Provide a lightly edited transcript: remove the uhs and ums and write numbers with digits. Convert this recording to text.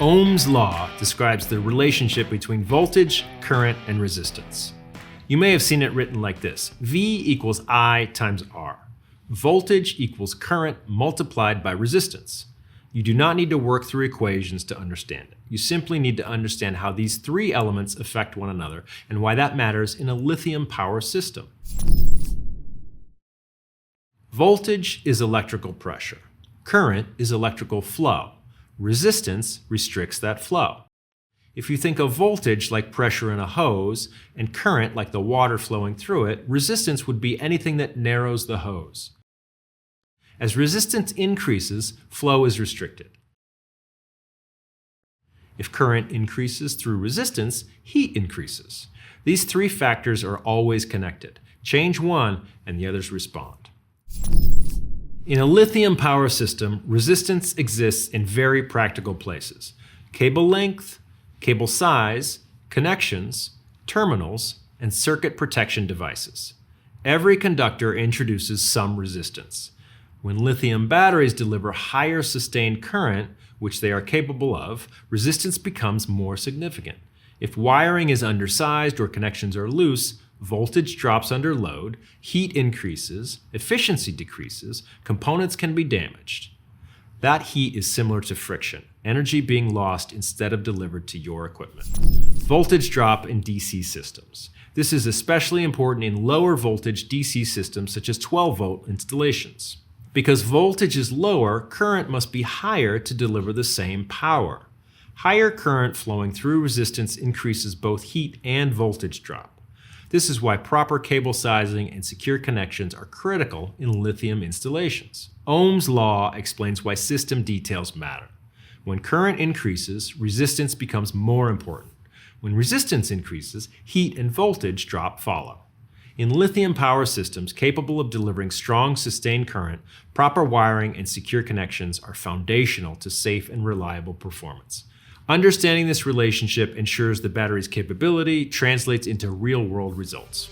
Ohm's law describes the relationship between voltage, current, and resistance. You may have seen it written like this: V equals I times R. Voltage equals current multiplied by resistance. You do not need to work through equations to understand it. You simply need to understand how these three elements affect one another and why that matters in a lithium power system. Voltage is electrical pressure. Current is electrical flow. Resistance restricts that flow. If you think of voltage like pressure in a hose and current like the water flowing through it, resistance would be anything that narrows the hose. As resistance increases, flow is restricted. If current increases through resistance, heat increases. These three factors are always connected. Change one and the others respond. In a lithium power system, resistance exists in very practical places: cable length, cable size, connections, terminals, and circuit protection devices. Every conductor introduces some resistance. When lithium batteries deliver higher sustained current, which they are capable of, resistance becomes more significant. If wiring is undersized or connections are loose, voltage drops under load, heat increases, efficiency decreases, components can be damaged. That heat is similar to friction, energy being lost instead of delivered to your equipment. Voltage drop in DC systems. This is especially important in lower voltage DC systems such as 12-volt installations. Because voltage is lower, current must be higher to deliver the same power. Higher current flowing through resistance increases both heat and voltage drop. This is why proper cable sizing and secure connections are critical in lithium installations. Ohm's law explains why system details matter. When current increases, resistance becomes more important. When resistance increases, heat and voltage drop follow. In lithium power systems capable of delivering strong sustained current, proper wiring and secure connections are foundational to safe and reliable performance. Understanding this relationship ensures the battery's capability translates into real-world results.